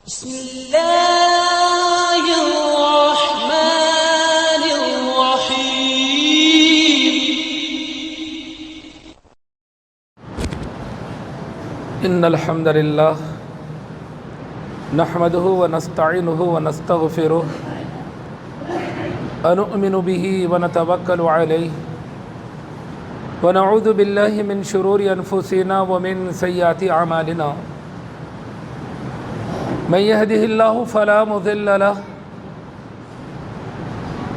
بسم الله الرحمن الرحيم. إن الحمد لله نحمده ونستعينه ونستغفره ونؤمن به ونتوكل عليه ونعوذ بالله من شرور أنفسنا ومن سيئات أعمالنا. من يهده الله فلا مضل له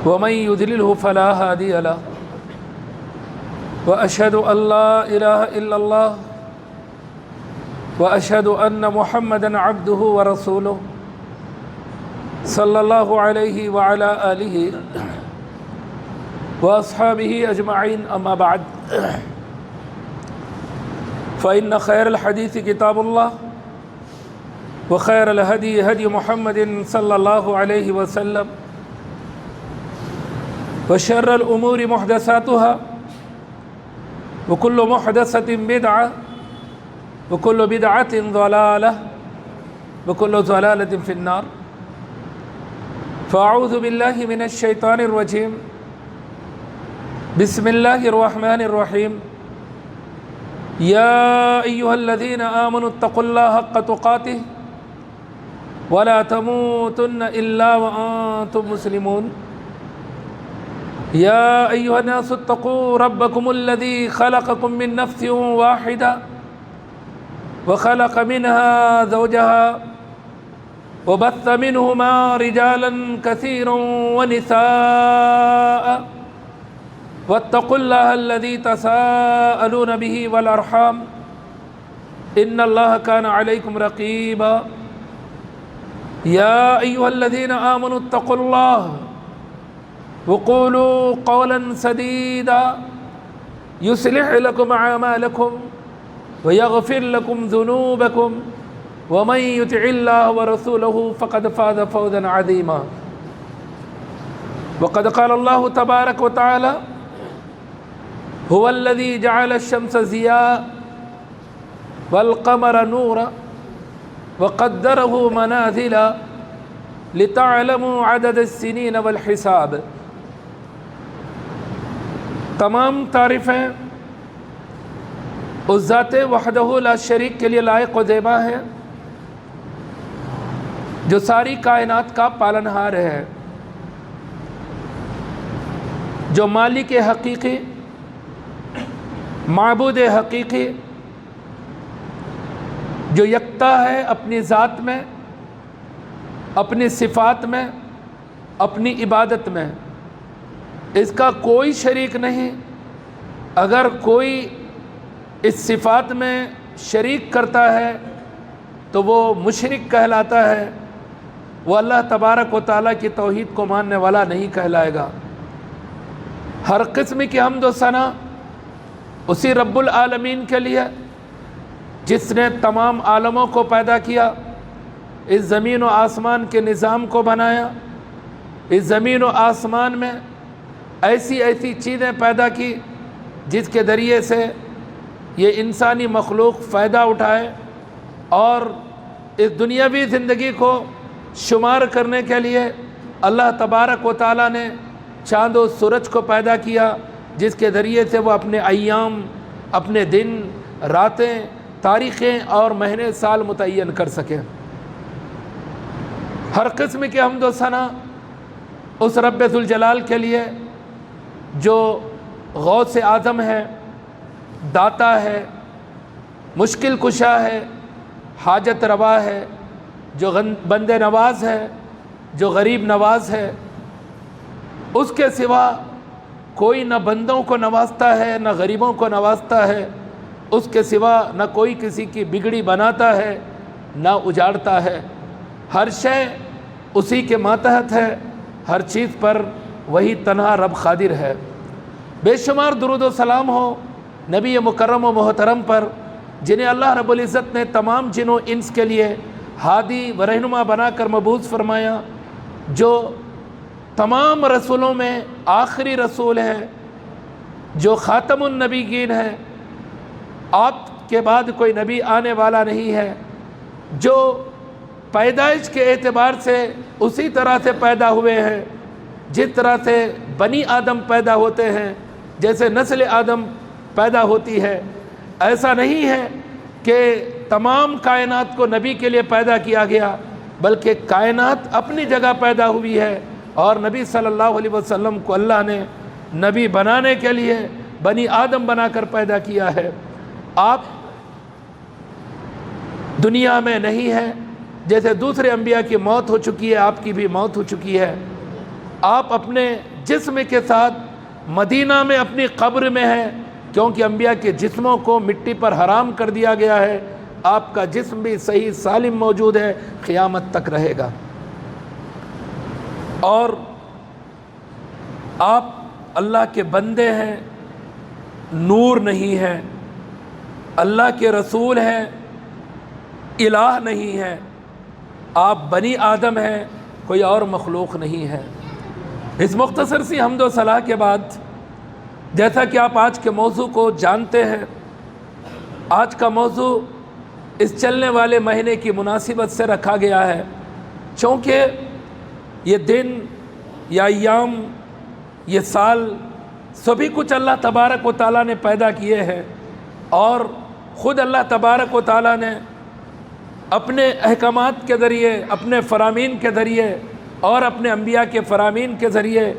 ومن يضلله فلا هادي له وأشهد أن لا إله إلا الله وأشهد أن محمدًا عبده ورسوله صلى الله عليه وعلى آله وأصحابه أجمعين. أما بعد فإن خير الحديث كتاب الله وخير الهدي هدي محمد صلى الله عليه وسلم وشر الأمور محدثاتها وكل محدثة بدعة وكل بدعة ضلالة وكل ضلالة في النار. فأعوذ بالله من الشيطان الرجيم. بسم الله الرحمن الرحيم. يا أيها الذين آمنوا اتقوا الله حق تقاته ولا تموتن إلا وأنتم مسلمون. يا أيها الناس اتقوا ربكم الذي خلقكم من نفس واحدة وخلق منها زوجها وبث منهما رجالا كثيرا ونساء واتقوا الله الذي تساءلون به والأرحام إن الله كان عليكم رقيبا. يا أيها الذين آمنوا اتقوا الله وقولوا قولا سديدا يصلح لكم أعمالكم ويغفر لكم ذنوبكم ومن يطع الله ورسوله فقد فاز فوزا عظيما. وقد قال الله تبارك وتعالى هو الذي جعل الشمس ضياء والقمر نورا وقدره منازل لتعلموا عدد السنين والحساب. تمام تعریفیں اس ذات وحدہ لا شریک کے لیے لائق و زیبا ہے جو ساری کائنات کا پالنہار ہے، جو مالک حقیقی، معبود حقیقی، جو یکتا ہے اپنی ذات میں، اپنی صفات میں، اپنی عبادت میں، اس کا کوئی شریک نہیں. اگر کوئی اس صفات میں شریک کرتا ہے تو وہ مشرک کہلاتا ہے، وہ اللہ تبارک و تعالیٰ کی توحید کو ماننے والا نہیں کہلائے گا. ہر قسم کی حمد و ثنا اسی رب العالمین کے لیے جس نے تمام عالموں کو پیدا کیا، اس زمین و آسمان کے نظام کو بنایا، اس زمین و آسمان میں ایسی ایسی چیزیں پیدا کی جس کے ذریعے سے یہ انسانی مخلوق فائدہ اٹھائے، اور اس دنیاوی زندگی کو شمار کرنے کے لیے اللہ تبارک و تعالیٰ نے چاند و سورج کو پیدا کیا جس کے ذریعے سے وہ اپنے ایام، اپنے دن، راتیں، تاریخیں اور مہینے سال متعین کر سکیں. ہر قسم کی حمد و ثنا اس رب ذوالجلال کے لیے جو غوث اعظم ہے، داتا ہے، مشکل کشا ہے، حاجت روا ہے، جو بندے نواز ہے، جو غریب نواز ہے. اس کے سوا کوئی نہ بندوں کو نوازتا ہے نہ غریبوں کو نوازتا ہے. اس کے سوا نہ کوئی کسی کی بگڑی بناتا ہے نہ اجاڑتا ہے. ہر شے اسی کے ماتحت ہے، ہر چیز پر وہی تنہا رب قادر ہے. بے شمار درود و سلام ہو نبی مکرم و محترم پر جنہیں اللہ رب العزت نے تمام جن و انس کے لیے ہادی و رہنما بنا کر مبعوث فرمایا، جو تمام رسولوں میں آخری رسول ہے، جو خاتم النبیین ہے، آپ کے بعد کوئی نبی آنے والا نہیں ہے، جو پیدائش کے اعتبار سے اسی طرح سے پیدا ہوئے ہیں جس طرح سے بنی آدم پیدا ہوتے ہیں، جیسے نسل آدم پیدا ہوتی ہے۔ ایسا نہیں ہے کہ تمام کائنات کو نبی کے لیے پیدا کیا گیا، بلکہ کائنات اپنی جگہ پیدا ہوئی ہے، اور نبی صلی اللہ علیہ وسلم کو اللہ نے نبی بنانے کے لیے بنی آدم بنا کر پیدا کیا ہے۔ آپ دنیا میں نہیں ہیں، جیسے دوسرے انبیاء کی موت ہو چکی ہے، آپ کی بھی موت ہو چکی ہے۔ آپ اپنے جسم کے ساتھ مدینہ میں اپنی قبر میں ہیں، کیونکہ انبیاء کے جسموں کو مٹی پر حرام کر دیا گیا ہے۔ آپ کا جسم بھی صحیح سالم موجود ہے، قیامت تک رہے گا۔ اور آپ اللہ کے بندے ہیں، نور نہیں ہے، اللہ کے رسول ہیں، الہ نہیں ہے۔ آپ بنی آدم ہیں، کوئی اور مخلوق نہیں ہے۔ اس مختصر سی حمد و ثنا کے بعد، جیسا کہ آپ آج کے موضوع کو جانتے ہیں، آج کا موضوع اس چلنے والے مہینے کی مناسبت سے رکھا گیا ہے، چونکہ یہ دن یا ایام، یہ سال، سبھی کچھ اللہ تبارک و تعالیٰ نے پیدا کیے ہیں، اور خود اللہ تبارک و تعالیٰ نے اپنے احکامات کے ذریعے، اپنے فرامین کے ذریعے اور اپنے انبیاء کے فرامین کے ذریعے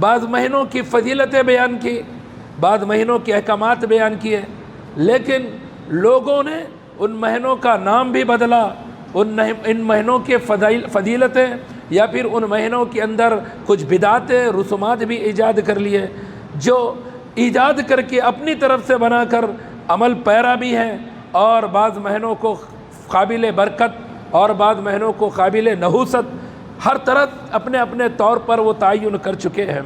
بعض مہینوں کی فضیلتیں بیان کی، بعض مہینوں کے احکامات بیان کیے، لیکن لوگوں نے ان مہینوں کا نام بھی بدلا، ان مہینوں کے فضیلتیں یا پھر ان مہینوں کے اندر کچھ بدعتیں، رسومات بھی ایجاد کر لیے، جو ایجاد کر کے اپنی طرف سے بنا کر عمل پیرا بھی ہیں، اور بعض مہینوں کو قابل برکت اور بعض مہینوں کو قابل نحوست، ہر طرح اپنے اپنے طور پر وہ تعین کر چکے ہیں۔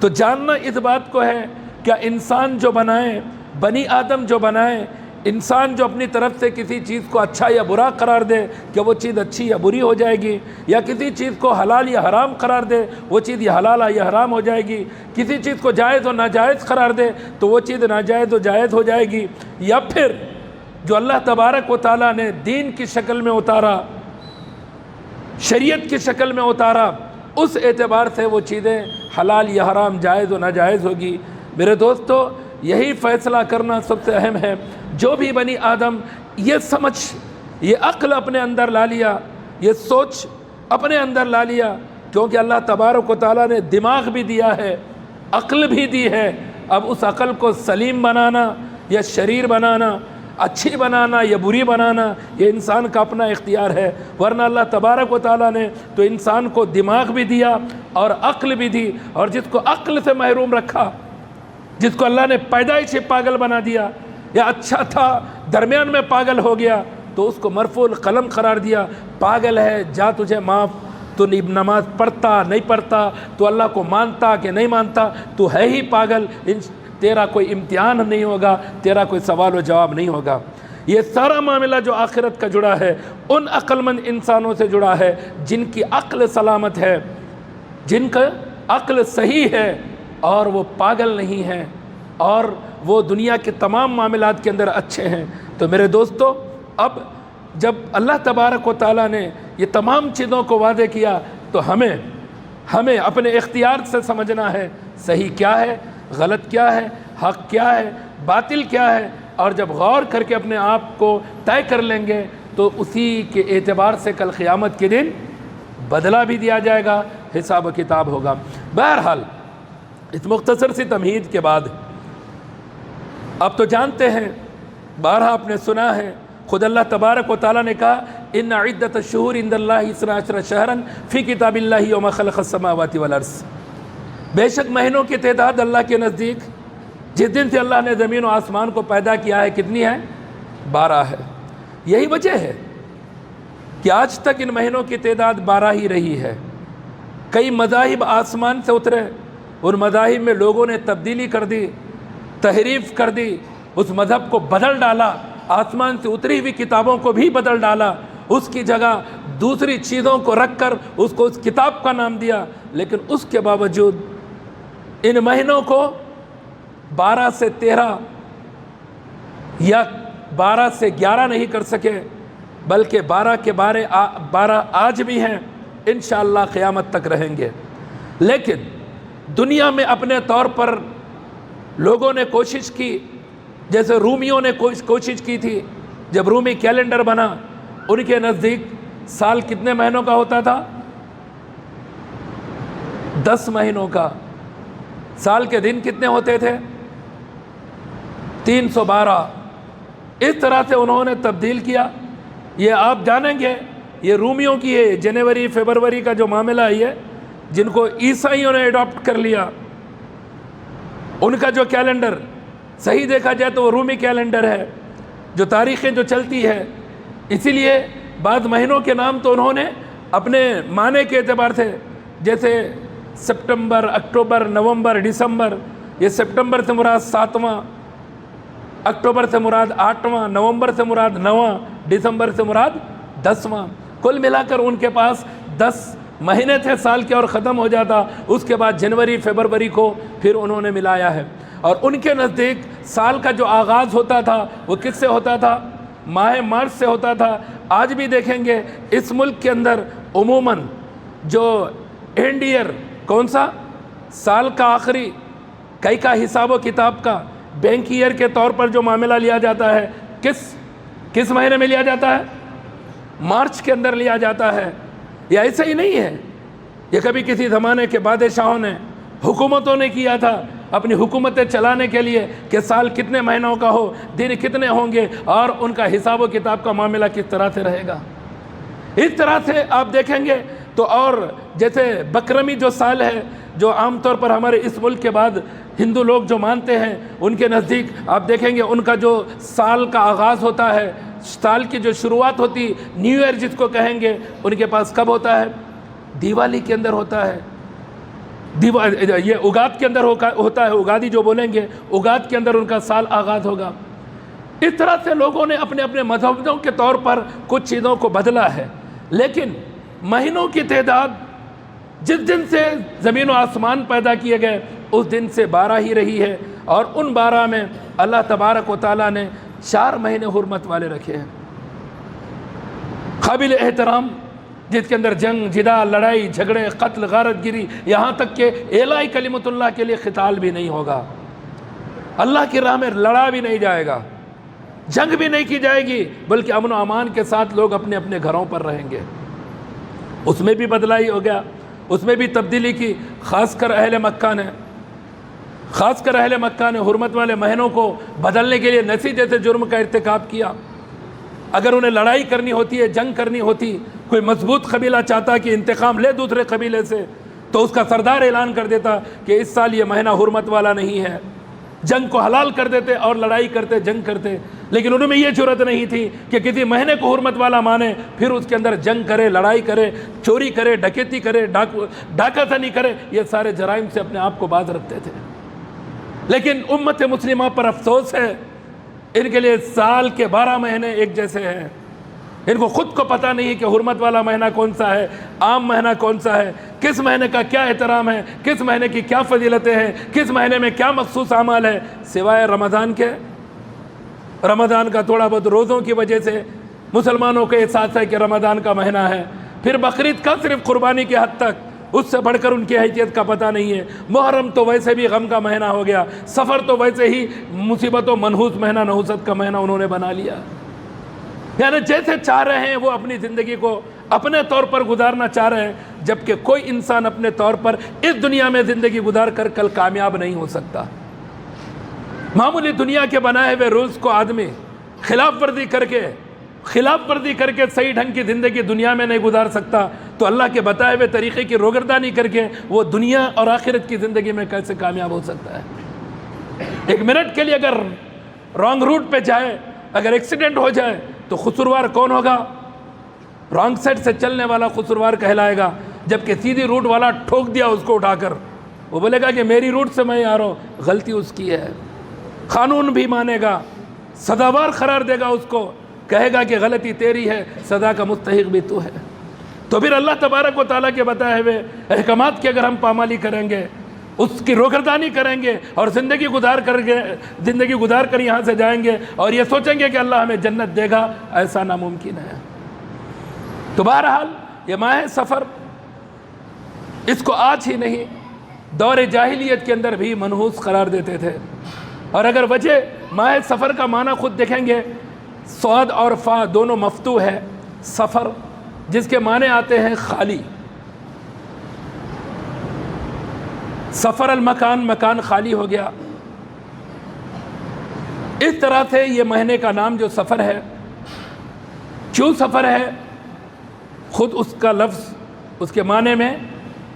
تو جاننا اس بات کو ہے کہ انسان جو بنائے، بنی آدم جو بنائے، انسان جو اپنی طرف سے کسی چیز کو اچھا یا برا قرار دے کہ وہ چیز اچھی یا بری ہو جائے گی، یا کسی چیز کو حلال یا حرام قرار دے وہ چیز یا حلال یا حرام ہو جائے گی، کسی چیز کو جائز و ناجائز قرار دے تو وہ چیز ناجائز و جائز ہو جائے گی، یا پھر جو اللہ تبارک و تعالیٰ نے دین کی شکل میں اتارا، شریعت کی شکل میں اتارا، اس اعتبار سے وہ چیزیں حلال یا حرام، جائز و ناجائز ہوگی۔ میرے دوستو، یہی فیصلہ کرنا سب سے اہم ہے۔ جو بھی بنی آدم یہ سمجھ، یہ عقل اپنے اندر لا لیا، یہ سوچ اپنے اندر لا لیا، کیونکہ اللہ تبارک و تعالیٰ نے دماغ بھی دیا ہے، عقل بھی دی ہے، اب اس عقل کو سلیم بنانا یا شریر بنانا، اچھی بنانا یا بری بنانا، یہ انسان کا اپنا اختیار ہے۔ ورنہ اللہ تبارک و تعالیٰ نے تو انسان کو دماغ بھی دیا اور عقل بھی دی، اور جس کو عقل سے محروم رکھا، جس کو اللہ نے پیدائش سے پاگل بنا دیا، یا اچھا تھا درمیان میں پاگل ہو گیا، تو اس کو مرفوع القلم قرار دیا، پاگل ہے، جا تجھے معاف، تو نماز پڑھتا نہیں پڑھتا، تو اللہ کو مانتا کہ نہیں مانتا، تو ہے ہی پاگل، تیرا کوئی امتحان نہیں ہوگا، تیرا کوئی سوال و جواب نہیں ہوگا۔ یہ سارا معاملہ جو آخرت کا جڑا ہے، ان عقل مند انسانوں سے جڑا ہے جن کی عقل سلامت ہے، جن کا عقل صحیح ہے، اور وہ پاگل نہیں ہیں، اور وہ دنیا کے تمام معاملات کے اندر اچھے ہیں۔ تو میرے دوستو، اب جب اللہ تبارک و تعالیٰ نے یہ تمام چیزوں کو وعدے کیا، تو ہمیں اپنے اختیار سے سمجھنا ہے صحیح کیا ہے، غلط کیا ہے، حق کیا ہے، باطل کیا ہے، اور جب غور کر کے اپنے آپ کو طے کر لیں گے تو اسی کے اعتبار سے کل قیامت کے دن بدلہ بھی دیا جائے گا، حساب و کتاب ہوگا۔ بہرحال اس مختصر سی تمہید کے بعد اب تو جانتے ہیں، بارہا آپ نے سنا ہے، خود اللہ تبارک و تعالیٰ نے کہا ان عدت الشہور عند اللہ 12 شہرا فی کتاب اللہ یوم خلق السماوات والارض، بے شک مہینوں کی تعداد اللہ کے نزدیک جس دن سے اللہ نے زمین و آسمان کو پیدا کیا ہے کتنی ہے؟ 12 ہے۔ یہی وجہ ہے کہ آج تک ان مہینوں کی تعداد 12 ہی رہی ہے۔ کئی مذاہب آسمان سے اترے، ان مذاہب میں لوگوں نے تبدیلی کر دی، تحریف کر دی، اس مذہب کو بدل ڈالا، آسمان سے اتری ہوئی کتابوں کو بھی بدل ڈالا، اس کی جگہ دوسری چیزوں کو رکھ کر اس کو اس کتاب کا نام دیا، لیکن اس کے باوجود ان مہینوں کو 12 سے 13 یا 12 سے 11 نہیں کر سکے، بلکہ 12 کے 12 آج بھی ہیں، انشاءاللہ قیامت تک رہیں گے۔ لیکن دنیا میں اپنے طور پر لوگوں نے کوشش کی، جیسے رومیوں نے کوشش کی تھی۔ جب رومی کیلنڈر بنا، ان کے نزدیک سال کتنے مہینوں کا ہوتا تھا؟ 10 مہینوں کا۔ سال کے دن کتنے ہوتے تھے؟ 312۔ اس طرح سے انہوں نے تبدیل کیا۔ یہ آپ جانیں گے، یہ رومیوں کی ہے، جنوری فروری کا جو معاملہ ہے، یہ جن کو عیسائیوں نے اڈاپٹ کر لیا، ان کا جو کیلنڈر صحیح دیکھا جائے تو وہ رومی کیلنڈر ہے، جو تاریخیں جو چلتی ہے۔ اسی لیے بعض مہینوں کے نام تو انہوں نے اپنے معنی کے اعتبار سے، جیسے سپٹمبر، اکتوبر، نومبر، دسمبر، یہ سپٹمبر سے مراد 7واں، اکتوبر سے مراد 8واں، نومبر سے مراد 9واں، دسمبر سے مراد 10واں۔ کل ملا کر ان کے پاس 10 مہینے تھے سال کے اور ختم ہو جاتا۔ اس کے بعد جنوری فروری کو پھر انہوں نے ملایا ہے۔ اور ان کے نزدیک سال کا جو آغاز ہوتا تھا وہ کس سے ہوتا تھا؟ ماہ مارچ سے ہوتا تھا۔ آج بھی دیکھیں گے اس ملک کے اندر عموماً جو اینڈ ایئر، کون سا سال کا آخری کئی کا حساب و کتاب کا بینک ایئر کے طور پر جو معاملہ لیا جاتا ہے، کس مہینے میں لیا جاتا ہے؟ مارچ کے اندر لیا جاتا ہے۔ یہ ایسا ہی نہیں ہے، یہ کبھی کسی زمانے کے بادشاہوں نے، حکومتوں نے کیا تھا اپنی حکومتیں چلانے کے لیے کہ سال کتنے مہینوں کا ہو، دن کتنے ہوں گے، اور ان کا حساب و کتاب کا معاملہ کس طرح سے رہے گا۔ اس طرح سے آپ دیکھیں گے تو، اور جیسے بکرمی جو سال ہے، جو عام طور پر ہمارے اس ملک کے بعد ہندو لوگ جو مانتے ہیں، ان کے نزدیک آپ دیکھیں گے ان کا جو سال کا آغاز ہوتا ہے، سال کی جو شروعات ہوتی، نیو ایئر جس کو کہیں گے، ان کے پاس کب ہوتا ہے؟ دیوالی کے اندر ہوتا ہے۔ یہ اگاد کے اندر ہوتا ہے، اگادی جو بولیں گے، اگاد کے اندر ان کا سال آغاز ہوگا۔ اس طرح سے لوگوں نے اپنے اپنے مذہبوں کے طور پر کچھ چیزوں کو بدلا ہے، لیکن مہینوں کی تعداد جس دن سے زمین و آسمان پیدا کیے گئے اس دن سے 12 ہی رہی ہے، اور ان 12 میں اللہ تبارک و تعالیٰ نے 4 مہینے حرمت والے رکھے ہیں، قابل احترام، جس کے اندر جنگ، جدال، لڑائی، جھگڑے، قتل، غارت گیری، یہاں تک کہ اعلاء کلمت اللہ کے لیے قتال بھی نہیں ہوگا، اللہ کی راہ میں لڑا بھی نہیں جائے گا، جنگ بھی نہیں کی جائے گی، بلکہ امن و امان کے ساتھ لوگ اپنے اپنے گھروں پر رہیں گے۔ اس میں بھی بدلائی ہو گیا، اس میں بھی تبدیلی کی، خاص کر اہل مکہ نے حرمت والے مہینوں کو بدلنے کے لیے نسی جیسے جرم کا ارتکاب کیا۔ اگر انہیں لڑائی کرنی ہوتی ہے، جنگ کرنی ہوتی، کوئی مضبوط قبیلہ چاہتا کہ انتقام لے دوسرے قبیلے سے، تو اس کا سردار اعلان کر دیتا کہ اس سال یہ مہینہ حرمت والا نہیں ہے، جنگ کو حلال کر دیتے اور لڑائی کرتے، جنگ کرتے۔ لیکن انہوں میں یہ جرأت نہیں تھی کہ کسی مہینے کو حرمت والا مانے پھر اس کے اندر جنگ کرے، لڑائی کرے، چوری کرے، ڈکیتی کرے، ڈاکہ زنی کرے، یہ سارے جرائم سے اپنے آپ کو باز رکھتے تھے۔ لیکن امت مسلمہ پر افسوس ہے، ان کے لیے سال کے 12 مہینے ایک جیسے ہیں، ان کو خود کو پتہ نہیں کہ حرمت والا مہینہ کون سا ہے، عام مہینہ کون سا ہے، کس مہینے کا کیا احترام ہے، کس مہینے کی کیا فضیلتیں ہیں، کس مہینے میں کیا مخصوص اعمال ہے، سوائے رمضان کے۔ رمضان کا تھوڑا بہت روزوں کی وجہ سے مسلمانوں کو احساس ہے کہ رمضان کا مہینہ ہے، پھر بقرعید کا صرف قربانی کے حد تک، اس سے بڑھ کر ان کی حیثیت کا پتہ نہیں ہے۔ محرم تو ویسے بھی غم کا مہینہ ہو گیا، سفر تو ویسے ہی مصیبت و منحوس مہینہ، نحوست کا مہینہ انہوں نے بنا لیا۔ یعنی جیسے چاہ رہے ہیں وہ اپنی زندگی کو اپنے طور پر گزارنا چاہ رہے ہیں، جبکہ کوئی انسان اپنے طور پر اس دنیا میں زندگی گزار کر کل کامیاب نہیں ہو سکتا۔ معمولی دنیا کے بنائے ہوئے رولز کو آدمی خلاف ورزی کر کے صحیح ڈھنگ کی زندگی دنیا میں نہیں گزار سکتا، تو اللہ کے بتائے ہوئے طریقے کی روگردانی کر کے وہ دنیا اور آخرت کی زندگی میں کیسے کامیاب ہو سکتا ہے؟ ایک منٹ کے لیے اگر رانگ روٹ پہ جائے، اگر ایکسیڈنٹ ہو جائے تو قصوروار کون ہوگا؟ رانگ سائڈ سے چلنے والا قصوروار کہلائے گا، جبکہ سیدھی روٹ والا ٹھوک دیا اس کو اٹھا کر، وہ بولے گا کہ میری روٹ سے میں آ رہا ہوں، غلطی اس کی ہے۔ قانون بھی مانے گا، سزاوار قرار دے گا اس کو، کہے گا کہ غلطی تیری ہے، سزا کا مستحق بھی تو ہے۔ تو پھر اللہ تبارک و تعالیٰ کے بتائے ہوئے احکامات کی اگر ہم پامالی کریں گے، اس کی روگردانی کریں گے اور زندگی گزار کر یہاں سے جائیں گے اور یہ سوچیں گے کہ اللہ ہمیں جنت دے گا، ایسا ناممکن ہے۔ تو بہرحال یہ ماہ سفر اس کو آج ہی نہیں دور جاہلیت کے اندر بھی منحوس قرار دیتے تھے. اور اگر وجہ ماہ سفر کا معنی خود دیکھیں گے، صاد اور فا دونوں مفتوح ہے. سفر جس کے معنی آتے ہیں خالی، سفر المکان، مکان خالی ہو گیا. اس طرح سے یہ مہینے کا نام جو سفر ہے، کیوں سفر ہے؟ خود اس کا لفظ اس کے معنی میں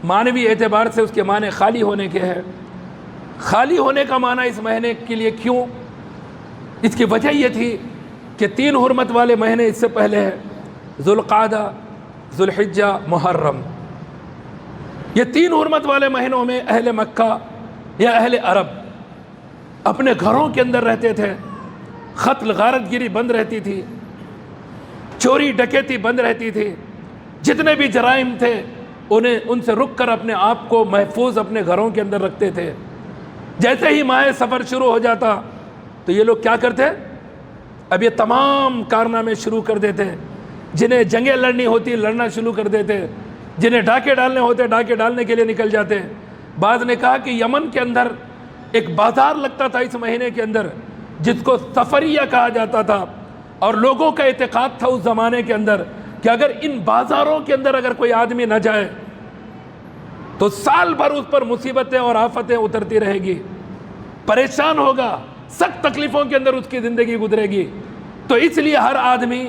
معنوی اعتبار سے اس کے معنی خالی ہونے کے ہے. خالی ہونے کا معنی اس مہینے کے لیے کیوں؟ اس کی وجہ یہ تھی کہ 3 حرمت والے مہینے اس سے پہلے ہیں، ذوالقعدہ، ذوالحجہ، محرم. یہ 3 حرمت والے مہینوں میں اہل مکہ یا اہل عرب اپنے گھروں کے اندر رہتے تھے. قتل غارت گیری بند رہتی تھی، چوری ڈکیتی بند رہتی تھی. جتنے بھی جرائم تھے ان سے رک کر اپنے آپ کو محفوظ اپنے گھروں کے اندر رکھتے تھے. جیسے ہی ماہ سفر شروع ہو جاتا تو یہ لوگ کیا کرتے؟ اب یہ تمام کارنامے شروع کر دیتے. جنہیں جنگیں لڑنی ہوتی لڑنا شروع کر دیتے، جنہیں ڈاکے ڈالنے ہوتے ڈاکے ڈالنے کے لیے نکل جاتے. بعض نے کہا کہ یمن کے اندر ایک بازار لگتا تھا اس مہینے کے اندر جس کو سفریہ کہا جاتا تھا، اور لوگوں کا اعتقاد تھا اس زمانے کے اندر کہ اگر ان بازاروں کے اندر اگر کوئی آدمی نہ جائے تو سال بھر اس پر مصیبتیں اور آفتیں اترتی رہے گی، پریشان ہوگا، سخت تکلیفوں کے اندر اس کی زندگی گزرے گی. تو اس لیے ہر آدمی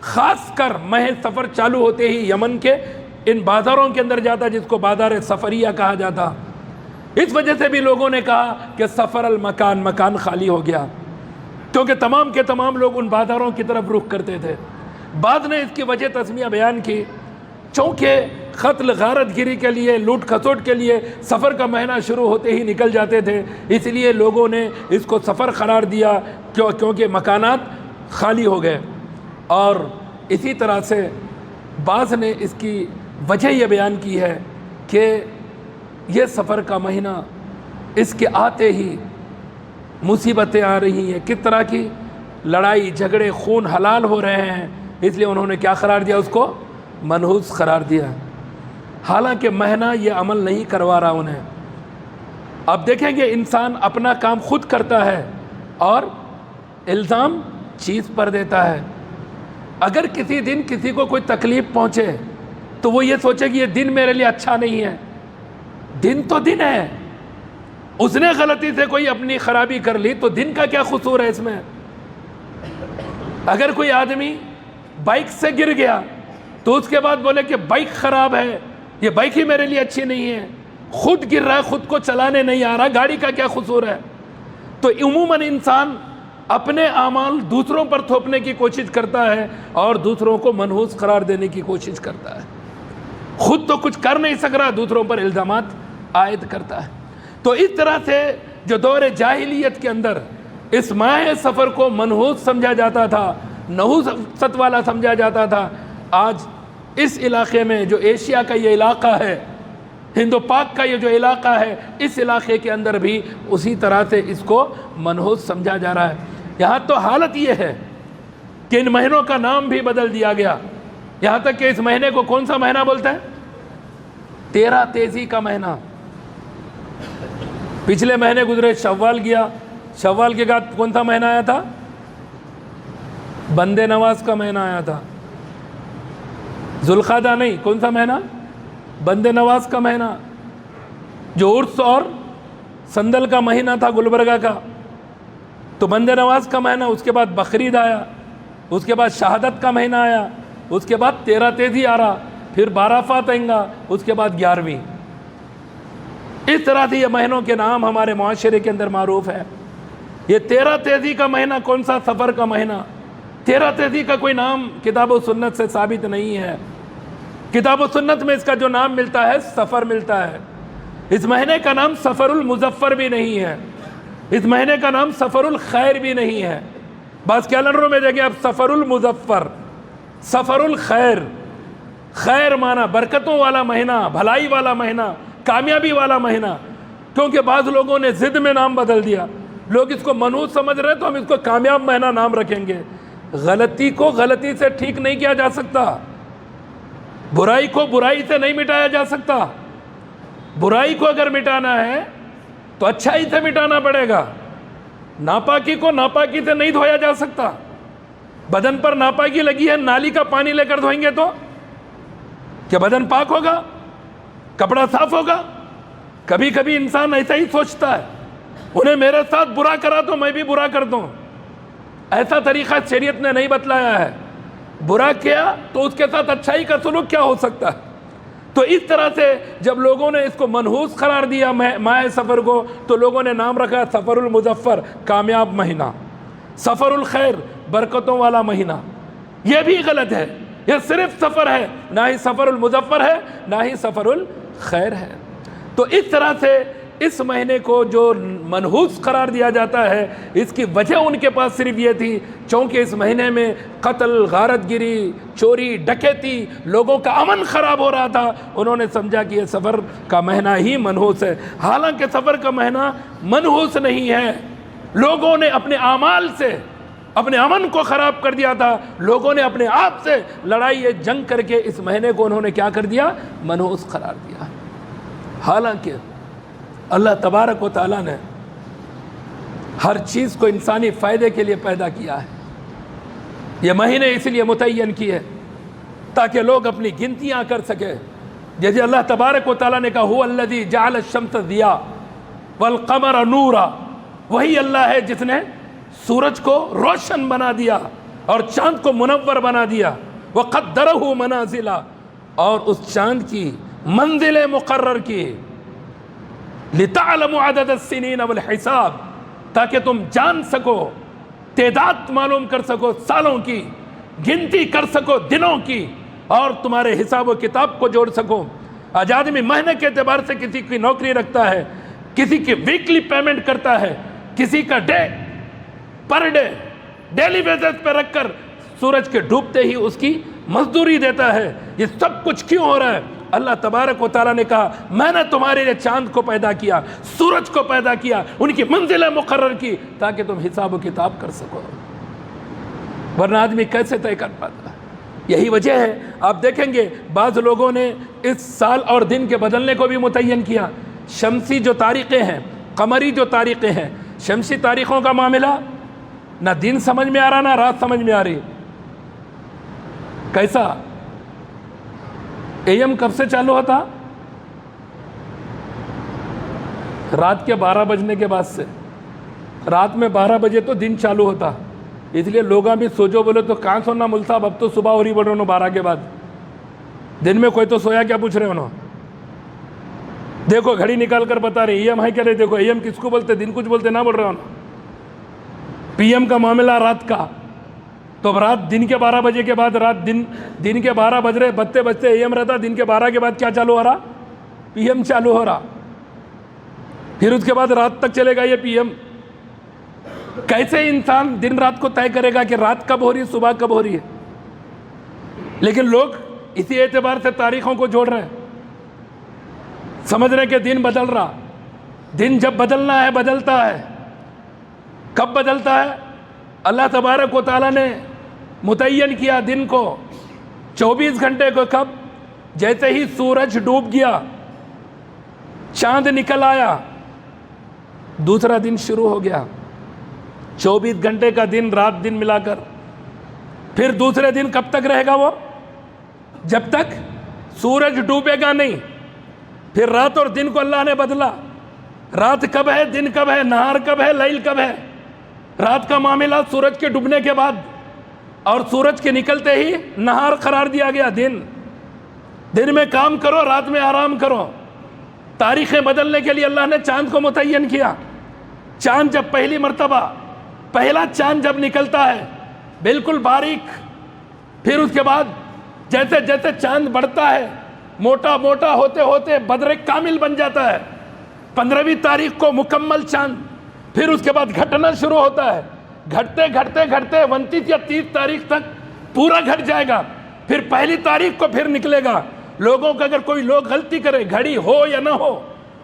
خاص کر ماہ سفر چالو ہوتے ہی یمن کے ان بازاروں کے اندر جاتا جس کو بازار سفریہ کہا جاتا. اس وجہ سے بھی لوگوں نے کہا کہ سفر المکان، مکان خالی ہو گیا، کیونکہ تمام کے تمام لوگ ان بازاروں کی طرف رخ کرتے تھے. بعد نے اس کی وجہ تسمیہ بیان کی، چونکہ قتل غارت گیری کے لیے، لوٹ کھسوٹ کے لیے سفر کا مہینہ شروع ہوتے ہی نکل جاتے تھے، اس لیے لوگوں نے اس کو سفر قرار دیا کیونکہ مکانات خالی ہو گئے. اور اسی طرح سے بعض نے اس کی وجہ یہ بیان کی ہے کہ یہ سفر کا مہینہ اس کے آتے ہی مصیبتیں آ رہی ہیں، کس طرح کی لڑائی جھگڑے، خون حلال ہو رہے ہیں، اس لیے انہوں نے کیا قرار دیا؟ اس کو منحوس قرار دیا. حالانکہ مہینہ یہ عمل نہیں کروا رہا انہیں. اب دیکھیں گے انسان اپنا کام خود کرتا ہے اور الزام چیز پر دیتا ہے. اگر کسی دن کسی کو کوئی تکلیف پہنچے تو وہ یہ سوچے کہ یہ دن میرے لیے اچھا نہیں ہے. دن تو دن ہے، اس نے غلطی سے کوئی اپنی خرابی کر لی تو دن کا کیا قصور ہے اس میں؟ اگر کوئی آدمی بائک سے گر گیا تو اس کے بعد بولے کہ بائک خراب ہے، یہ بائک ہی میرے لیے اچھی نہیں ہے. خود گر رہا ہے، خود کو چلانے نہیں آ رہا، گاڑی کا کیا قصور ہے؟ تو عموماً انسان اپنے اعمال دوسروں پر تھوپنے کی کوشش کرتا ہے اور دوسروں کو منحوس قرار دینے کی کوشش کرتا ہے. خود تو کچھ کر نہیں سک رہا، دوسروں پر الزامات عائد کرتا ہے. تو اس طرح سے جو دور جاہلیت کے اندر اس ماہ سفر کو منحوس سمجھا جاتا تھا، نحوست والا سمجھا جاتا تھا، آج اس علاقے میں جو ایشیا کا یہ علاقہ ہے، ہند و پاک کا یہ جو علاقہ ہے، اس علاقے کے اندر بھی اسی طرح سے اس کو منحوس سمجھا جا رہا ہے. یہاں تو حالت یہ ہے کہ ان مہینوں کا نام بھی بدل دیا گیا. یہاں تک کہ اس مہینے کو کون سا مہینہ بولتا ہے؟ 13 تیزی کا مہینہ. پچھلے مہینے گزرے شوال گیا، شوال کے بعد کون سا مہینہ آیا تھا؟ بندے نواز کا مہینہ آیا تھا. ذوالقعدہ نہیں، کون سا مہینہ؟ بندے نواز کا مہینہ، جو عرس اور سندل کا مہینہ تھا گلبرگہ کا. تو بندے نواز کا مہینہ، اس کے بعد بقرعید آیا، اس کے بعد شہادت کا مہینہ آیا، اس کے بعد 13 تیزی آ رہا، پھر 12 فات آئیں گا، اس کے بعد 11ویں. اس طرح سے یہ مہینوں کے نام ہمارے معاشرے کے اندر معروف ہے. یہ 13 تیزی کا مہینہ کون سا؟ سفر کا مہینہ. 13 تیزی کا کوئی نام کتاب و سنت سے ثابت نہیں ہے. کتاب و سنت میں اس کا جو نام ملتا ہے سفر ملتا ہے. اس مہینے کا نام سفر المظفر بھی نہیں ہے، اس مہینے کا نام سفر الخیر بھی نہیں ہے. بعض کیلنڈروں میں دیکھیں اب سفر المظفر، سفر الخیر، خیر معنی برکتوں والا مہینہ، بھلائی والا مہینہ، کامیابی والا مہینہ. کیونکہ بعض لوگوں نے ضد میں نام بدل دیا، لوگ اس کو منحوس سمجھ رہے تو ہم اس کو کامیاب مہینہ نام رکھیں گے. غلطی کو غلطی سے ٹھیک نہیں کیا جا سکتا. برائی کو برائی سے نہیں مٹایا جا سکتا. برائی کو اگر مٹانا ہے تو اچھائی سے مٹانا پڑے گا. ناپاکی کو ناپاکی سے نہیں دھویا جا سکتا. بدن پر ناپاکی لگی ہے, نالی کا پانی لے کر دھوئیں گے تو کیا بدن پاک ہوگا؟ کپڑا صاف ہوگا؟ کبھی کبھی انسان ایسا ہی سوچتا ہے, انہیں میرے ساتھ برا کرا تو میں بھی برا کر دوں. ایسا طریقہ شریعت نے نہیں بتلایا ہے. برا کیا تو اس کے ساتھ اچھائی کا سلوک کیا ہو سکتا ہے؟ تو اس طرح سے جب لوگوں نے اس کو منحوس قرار دیا ماہ سفر کو, تو لوگوں نے نام رکھا سفر المظفر, کامیاب مہینہ, سفر الخیر, برکتوں والا مہینہ. یہ بھی غلط ہے. یہ صرف سفر ہے, نہ ہی سفر المظفر ہے, نہ ہی سفر الخیر ہے. تو اس طرح سے اس مہینے کو جو منحوس قرار دیا جاتا ہے, اس کی وجہ ان کے پاس صرف یہ تھی چونکہ اس مہینے میں قتل, غارت گری, چوری, ڈکیتی, لوگوں کا امن خراب ہو رہا تھا. انہوں نے سمجھا کہ یہ سفر کا مہینہ ہی منحوس ہے. حالانکہ سفر کا مہینہ منحوس نہیں ہے. لوگوں نے اپنے اعمال سے اپنے امن کو خراب کر دیا تھا. لوگوں نے اپنے آپ سے لڑائی جنگ کر کے اس مہینے کو انہوں نے کیا کر دیا؟ منحوس قرار دیا. حالانکہ اللہ تبارک و تعالیٰ نے ہر چیز کو انسانی فائدے کے لیے پیدا کیا ہے. یہ مہینے اس لیے متعین کیے تاکہ لوگ اپنی گنتیاں کر سکے. جیسے اللہ تبارک و تعالیٰ نے کہا هو الذی جعل الشمس ضیاء والقمر نورا, وہی اللہ ہے جس نے سورج کو روشن بنا دیا اور چاند کو منور بنا دیا. وقدرہ منازلا, اور اس چاند کی منزلیں مقرر کی. لتعلموا عدد السنین والحساب, تاکہ تم جان سکو, تعداد معلوم کر سکو, سالوں کی گنتی کر سکو, دنوں کی, اور تمہارے حساب و کتاب کو جوڑ سکو. آج آدمی مہینے کے اعتبار سے کسی کی نوکری رکھتا ہے, کسی کی ویکلی پیمنٹ کرتا ہے, کسی کا day per day daily basis پہ رکھ کر سورج کے ڈوبتے ہی اس کی مزدوری دیتا ہے. یہ سب کچھ کیوں ہو رہا ہے؟ اللہ تبارک و تعالیٰ نے کہا میں نے تمہارے لیے چاند کو پیدا کیا, سورج کو پیدا کیا, ان کی منزلیں مقرر کی تاکہ تم حساب و کتاب کر سکو, ورنہ آدمی کیسے طے کر پاتا؟ یہی وجہ ہے آپ دیکھیں گے بعض لوگوں نے اس سال اور دن کے بدلنے کو بھی متعین کیا. شمسی جو تاریخیں ہیں, قمری جو تاریخیں ہیں, شمسی تاریخوں کا معاملہ نہ دن سمجھ میں آ رہا نہ رات سمجھ میں آ رہی. کیسا اے ایم کب سے چالو ہوتا؟ رات کے 12 بجنے کے بعد سے. رات میں 12 بجے تو دن چالو ہوتا, اس لیے لوگاں بھی سوجو بولے تو کہاں سونا مل صاحب, اب تو صبح ہو رہی بول رہے ہو 12 کے بعد. دن میں کوئی تو سویا کیا پوچھ رہے ہو نا. دیکھو گھڑی نکال کر بتا رہے اے ایم ہے کیا رہے. دیکھو اے ایم کس کو بولتے, دن کچھ بولتے نہ بول رہے ہو نا. پی ایم کا معاملہ رات کا, تو اب رات دن کے 12 بجے کے بعد, رات دن کے 12 بج رہے, بجتے بجتے اے ایم رہتا, دن کے 12 کے بعد کیا چالو ہو رہا؟ پی ایم چالو ہو رہا. پھر اس کے بعد رات تک چلے گا یہ پی ایم. کیسے انسان دن رات کو طے کرے گا کہ رات کب ہو رہی ہے, صبح کب ہو رہی ہے؟ لیکن لوگ اسی اعتبار سے تاریخوں کو جوڑ رہے ہیں, سمجھ رہے کہ دن بدل رہا. دن جب بدلنا ہے بدلتا ہے. کب بدلتا ہے؟ اللہ تبارک و تعالیٰ نے متعین کیا دن کو 24 گھنٹے کو. کب؟ جیسے ہی سورج ڈوب گیا, چاند نکل آیا, دوسرا دن شروع ہو گیا. 24 گھنٹے کا دن رات دن ملا کر. پھر دوسرے دن کب تک رہے گا وہ؟ جب تک سورج ڈوبے گا نہیں. پھر رات اور دن کو اللہ نے بدلا. رات کب ہے, دن کب ہے, نہار کب ہے, لیل کب ہے؟ رات کا معاملہ سورج کے ڈوبنے کے بعد, اور سورج کے نکلتے ہی نہار قرار دیا گیا. دن میں کام کرو, رات میں آرام کرو. تاریخیں بدلنے کے لیے اللہ نے چاند کو متعین کیا. چاند جب پہلی مرتبہ, پہلا چاند جب نکلتا ہے بالکل باریک, پھر اس کے بعد جیسے جیسے چاند بڑھتا ہے موٹا موٹا ہوتے ہوتے بدر کامل بن جاتا ہے. 15ویں تاریخ کو مکمل چاند. پھر اس کے بعد گھٹنا شروع ہوتا ہے, گھٹتے گھٹتے گھٹتے 29 یا 30 تاریخ تک پورا گھٹ جائے گا. پھر پہلی تاریخ کو پھر نکلے گا. لوگوں کا اگر کوئی لوگ غلطی کرے, گھڑی ہو یا نہ ہو,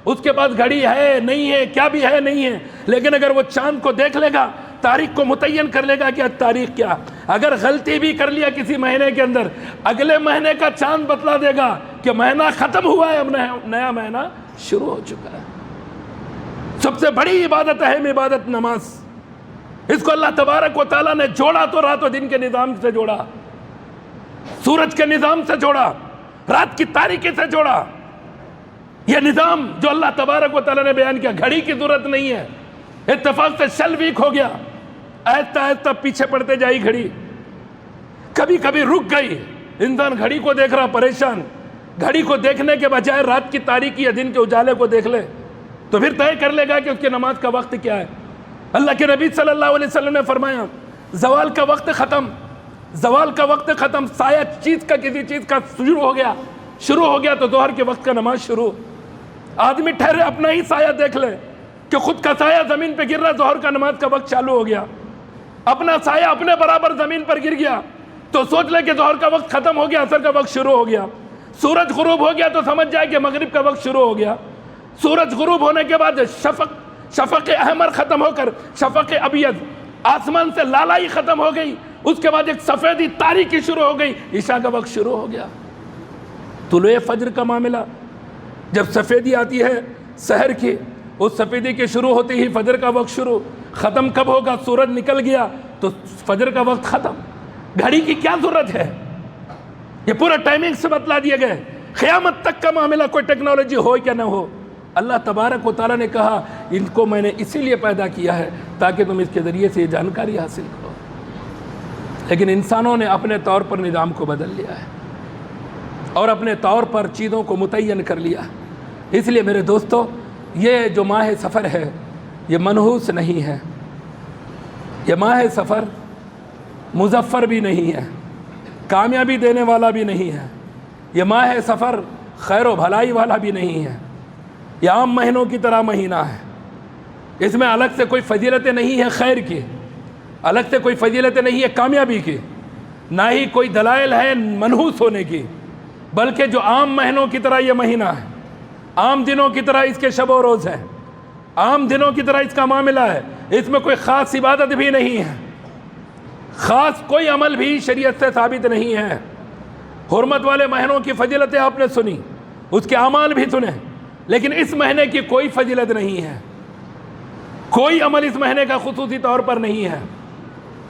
اس کے بعد گھڑی ہے نہیں ہے, کیا بھی ہے نہیں ہے, لیکن اگر وہ چاند کو دیکھ لے گا تاریخ کو متعین کر لے گا کہ تاریخ کیا. اگر غلطی بھی کر لیا کسی مہینے کے اندر، اگلے مہینے کا چاند بتلا دے گا کہ مہینہ ختم ہوا ہے، اب نیا مہینہ شروع ہو چکا ہے. سب سے بڑی عبادت، اہم عبادت نماز. اس کو اللہ تبارک و تعالیٰ نے جوڑا تو رات و دن کے نظام سے جوڑا، سورج کے نظام سے جوڑا، رات کی تاریکی سے جوڑا. یہ نظام جو اللہ تبارک و تعالیٰ نے بیان کیا، گھڑی کی ضرورت نہیں ہے. اتفاق سے شل ویک ہو گیا، آہستہ آہستہ پیچھے پڑتے جائی گھڑی، کبھی کبھی رک گئی، انسان گھڑی کو دیکھ رہا پریشان. گھڑی کو دیکھنے کے بجائے رات کی تاریکی یا دن کے اجالے کو دیکھ لے تو پھر طے کر لے گا کہ اس کی نماز کا وقت کیا ہے. اللہ کے نبی صلی اللہ علیہ وسلم نے فرمایا زوال کا وقت ختم، زوال کا وقت ختم، سایہ چیز کا کسی چیز کا شروع ہو گیا تو ظہر کے وقت کا نماز شروع. آدمی ٹھہرے اپنا ہی سایہ دیکھ لے کہ خود کا سایہ زمین پہ گر رہا، ظہر کا نماز کا وقت چالو ہو گیا. اپنا سایہ اپنے برابر زمین پر گر گیا تو سوچ لے کہ ظہر کا وقت ختم ہو گیا، عصر کا وقت شروع ہو گیا. سورج غروب ہو گیا تو سمجھ جائے کہ مغرب کا وقت شروع ہو گیا. سورج غروب ہونے کے بعد شفق احمر ختم ہو کر شفق ابیض، آسمان سے لالائی ختم ہو گئی. اس کے بعد ایک سفیدی تاریکی شروع ہو گئی، عشاء کا وقت شروع ہو گیا. طلوع فجر کا معاملہ، جب سفیدی آتی ہے سحر کی، اس سفیدی کے شروع ہوتے ہی فجر کا وقت شروع. ختم کب ہوگا؟ سورج نکل گیا تو فجر کا وقت ختم. گھڑی کی کیا ضرورت ہے؟ یہ پورا ٹائمنگ سے بتلا دیے گئے. قیامت تک کا معاملہ کوئی ٹیکنالوجی ہو یا نہ ہو، اللہ تبارک و تعالیٰ نے کہا ان کو میں نے اسی لیے پیدا کیا ہے تاکہ تم اس کے ذریعے سے یہ جانکاری حاصل کرو. لیکن انسانوں نے اپنے طور پر نظام کو بدل لیا ہے اور اپنے طور پر چیزوں کو متعین کر لیا. اس لیے میرے دوستو، یہ جو ماہ سفر ہے یہ منحوس نہیں ہے، یہ ماہ سفر مظفر بھی نہیں ہے، کامیابی دینے والا بھی نہیں ہے. یہ ماہ سفر خیر و بھلائی والا بھی نہیں ہے. یہ عام مہینوں کی طرح مہینہ ہے. اس میں الگ سے کوئی فضیلتیں نہیں ہیں خیر کی، الگ سے کوئی فضیلتیں نہیں ہے کامیابی کی، نہ ہی کوئی دلائل ہے منحوس ہونے کی. بلکہ جو عام مہینوں کی طرح یہ مہینہ ہے، عام دنوں کی طرح اس کے شب و روز ہے، عام دنوں کی طرح اس کا معاملہ ہے. اس میں کوئی خاص عبادت بھی نہیں ہے، خاص کوئی عمل بھی شریعت سے ثابت نہیں ہے. حرمت والے مہینوں کی فضیلتیں آپ نے سنی، اس کے اعمال بھی سنے، لیکن اس مہینے کی کوئی فضیلت نہیں ہے، کوئی عمل اس مہینے کا خصوصی طور پر نہیں ہے.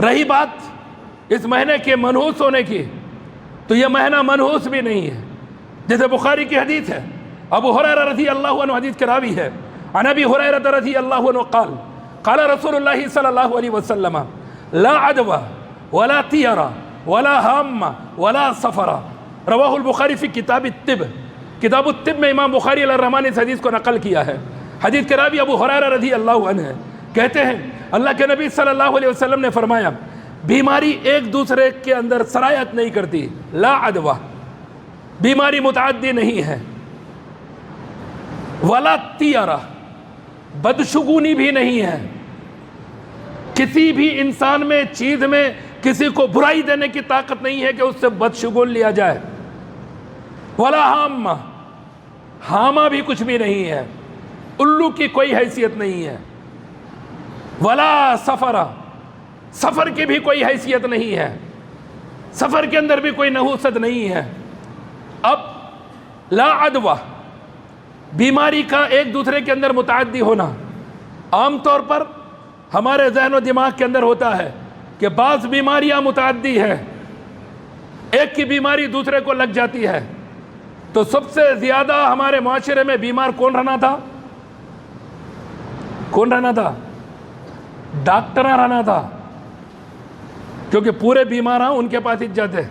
رہی بات اس مہینے کے منحوس ہونے کی، تو یہ مہینہ منحوس بھی نہیں ہے. جیسے بخاری کی حدیث ہے، ابو ہریرہ رضی اللہ عنہ حدیث کے راوی ہے، عن ابی ہریرہ رضی اللہ عنہ قال قال رسول اللہ صلی اللہ علیہ وسلم لا عدوى ولا طیرہ ولا ہامہ ولا سفرہ. رواہ البخاری فی کتاب الطب. کتاب الطب میں امام بخاری علیہ الرحمٰن نے اس حدیث کو نقل کیا ہے. حدیث کے راوی ابو ہریرہ رضی اللہ عنہ ہے، کہتے ہیں اللہ کے نبی صلی اللہ علیہ وسلم نے فرمایا بیماری ایک دوسرے کے اندر سرایت نہیں کرتی. لا عدوہ، بیماری متعدی نہیں ہے. ولا طیرہ، بدشگونی بھی نہیں ہے. کسی بھی انسان میں، چیز میں کسی کو برائی دینے کی طاقت نہیں ہے کہ اس سے بدشگون لیا جائے. ولا ہامہ، ہامہ بھی کچھ بھی نہیں ہے، الو کی کوئی حیثیت نہیں ہے. ولا سفرہ، سفر کی بھی کوئی حیثیت نہیں ہے، سفر کے اندر بھی کوئی نحوست نہیں ہے. اب لا عدوہ، بیماری کا ایک دوسرے کے اندر متعدی ہونا. عام طور پر ہمارے ذہن و دماغ کے اندر ہوتا ہے کہ بعض بیماریاں متعدی ہے، ایک کی بیماری دوسرے کو لگ جاتی ہے. تو سب سے زیادہ ہمارے معاشرے میں بیمار کون رہنا تھا؟ کون رہنا تھا؟ ڈاکٹر رہنا تھا، کیونکہ پورے بیمار ان کے پاس ہی جاتے.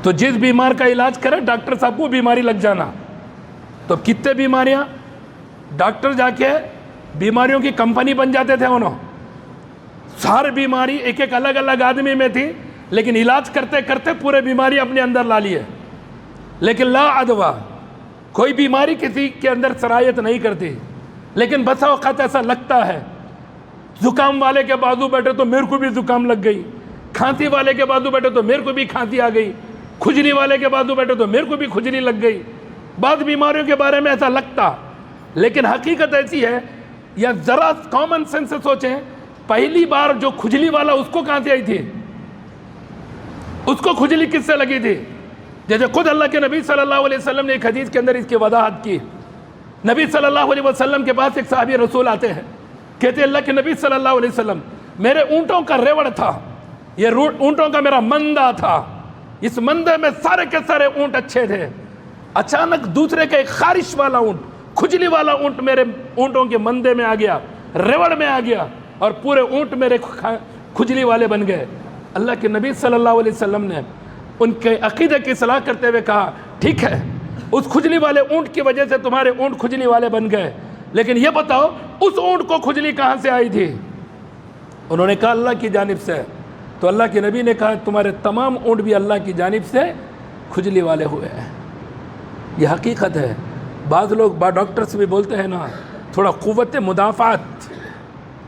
تو جس بیمار کا علاج کرے ڈاکٹر صاحب کو بیماری لگ جانا. تو کتنے بیماریاں، ڈاکٹر جا کے بیماریوں کی کمپنی بن جاتے تھے. انہوں ہر بیماری ایک ایک الگ الگ آدمی میں تھی، لیکن علاج کرتے کرتے پورے بیماری اپنے اندر لا لیے. لیکن لا عدوہ، کوئی بیماری کسی کے اندر سرایت نہیں کرتی. لیکن بسا اوقات ایسا لگتا ہے زکام والے کے بازو بیٹھے تو میرے کو بھی زکام لگ گئی، کھانسی والے کے بازو بیٹھے تو میرے کو بھی کھانسی آ گئی، کھجلی والے کے بازو بیٹھے تو میرے کو بھی کھجلی لگ گئی. بعض بیماریوں کے بارے میں ایسا لگتا، لیکن حقیقت ایسی ہے، یا ذرا کامن سینس سے سوچیں پہلی بار جو کھجلی والا اس کو کہاں سے آئی تھی؟ اس کو کھجلی کس سے لگی تھی؟ جیسے خود اللہ کے نبی صلی اللہ علیہ وسلم نے ایک حدیث کے اندر اس کی وضاحت کی. نبی صلی اللہ علیہ وسلم کے پاس ایک صحابی رسول آتے ہیں, کہتے ہیں اللہ کے نبی صلی اللہ علیہ وسلم میرے اونٹوں کا ریوڑ تھا, یہ اونٹوں کا میرا مندہ تھا, اس مندے میں سارے کے سارے اونٹ اچھے تھے, اچانک دوسرے کا ایک خارش والا اونٹ, کھجلی والا اونٹ میرے اونٹوں کے مندے میں آ گیا, ریوڑ میں آ گیا, اور پورے اونٹ میرے کھجلی والے بن گئے. اللہ کے نبی صلی اللہ علیہ وسلم نے ان کے عقیدے کی اصلاح کرتے ہوئے کہا ٹھیک ہے, اس کھجلی والے اونٹ کی وجہ سے تمہارے اونٹ کھجلی والے بن گئے, لیکن یہ بتاؤ اس اونٹ کو کھجلی کہاں سے آئی تھی؟ انہوں نے کہا اللہ کی جانب سے. تو اللہ کے نبی نے کہا تمہارے تمام اونٹ بھی اللہ کی جانب سے کھجلی والے ہوئے ہیں. یہ حقیقت ہے. بعض لوگ ڈاکٹرز بھی بولتے ہیں نا تھوڑا قوت مدافعت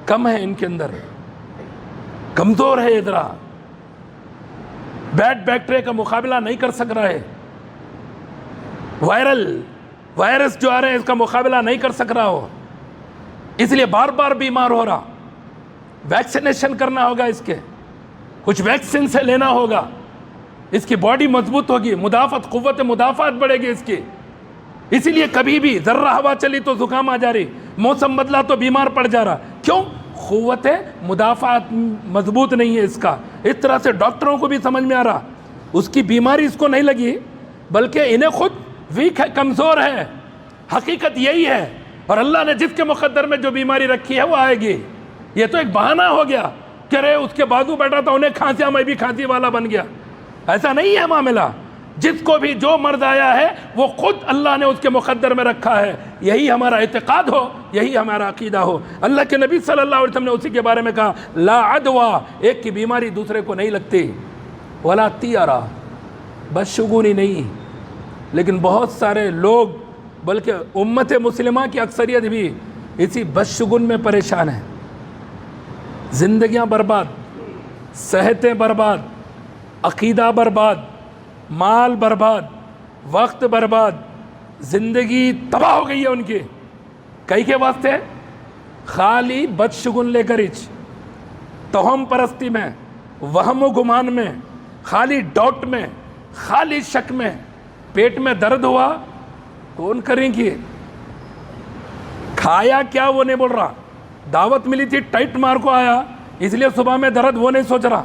کم ہے ان کے اندر, کمزور ہے, ادھر بیڈ بیکٹیریا کا مقابلہ نہیں کر سک رہا ہے, وائرس جو آ رہے ہیں اس کا مقابلہ نہیں کر سک رہا ہو, اس لیے بار بار بیمار ہو رہا. ویکسینیشن کرنا ہوگا, اس کے کچھ ویکسین سے لینا ہوگا, اس کی باڈی مضبوط ہوگی, مدافعت قوت مدافعت بڑھے گی اس کی. اسی لیے کبھی بھی ذرہ ہوا چلی تو زکام آ جا رہی, موسم بدلا تو بیمار پڑ جا رہا. کیوں؟ قوت مدافعت مضبوط نہیں ہے اس کا. اس طرح سے ڈاکٹروں کو بھی سمجھ میں آ رہا اس کی بیماری اس کو نہیں لگی, بلکہ انہیں خود ویک ہے, کمزور ہے. حقیقت یہی ہے, اور اللہ نے جس کے مقدر میں جو بیماری رکھی ہے وہ آئے گی. یہ تو ایک بہانہ ہو گیا کہ رے اس کے بازو بیٹھا تھا انہیں کھانسی, میں بھی کھانسی والا بن گیا. ایسا نہیں ہے معاملہ. جس کو بھی جو مرض آیا ہے وہ خود اللہ نے اس کے مقدر میں رکھا ہے. یہی ہمارا اعتقاد ہو, یہی ہمارا عقیدہ ہو. اللہ کے نبی صلی اللہ علیہ وسلم نے اسی کے بارے میں کہا لا عدوا, ایک کی بیماری دوسرے کو نہیں لگتی, ولا طیرہ, بدشگونی نہیں. لیکن بہت سارے لوگ بلکہ امت مسلمہ کی اکثریت بھی اسی بدشگون میں پریشان ہیں. زندگیاں برباد, صحتیں برباد, عقیدہ برباد, مال برباد, وقت برباد, زندگی تباہ ہو گئی ہے ان کی. کئی کے واسطے خالی بدشگون لے کر توہم پرستی میں, وہم و گمان میں, خالی ڈاؤٹ میں, خالی شک میں. پیٹ میں درد ہوا کون کریں گی؟ کھایا کیا وہ نہیں بول رہا, دعوت ملی تھی ٹائٹ مار کو آیا اس لیے صبح میں درد وہ نہیں سوچ رہا.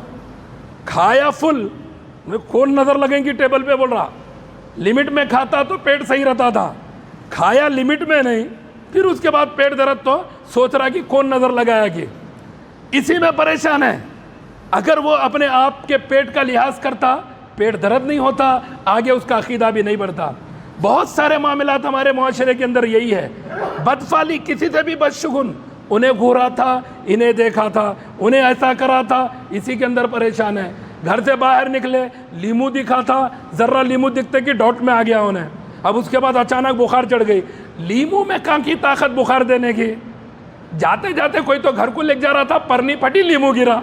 کھایا فل, کون نظر لگیں گی ٹیبل پہ بول رہا. لمٹ میں کھاتا تو پیٹ صحیح رہتا تھا, کھایا لمٹ میں نہیں, پھر اس کے بعد پیٹ درد تو سوچ رہا کہ کون نظر لگایا کہ. اسی میں پریشان ہے. اگر وہ اپنے آپ کے پیٹ کا لحاظ کرتا پیٹ درد نہیں ہوتا, آگے اس کا عقیدہ بھی نہیں بڑھتا. بہت سارے معاملات ہمارے معاشرے کے اندر یہی ہے. بدفعلی, کسی سے بھی بدشگون, انہیں گھورا تھا, انہیں دیکھا تھا, انہیں ایسا کرا تھا, اسی کے اندر پریشان ہے. گھر سے باہر نکلے, لیمو دکھا تھا, ذرہ لیمو دکھتے کہ ڈاؤٹ میں آ گیا انہیں. اب اس کے بعد اچانک بخار چڑھ گئی. لیمو میں کہاں کی طاقت بخار دینے کی؟ جاتے جاتے کوئی تو گھر کو لے جا رہا تھا, پرنی پھٹی, لیمو گرا.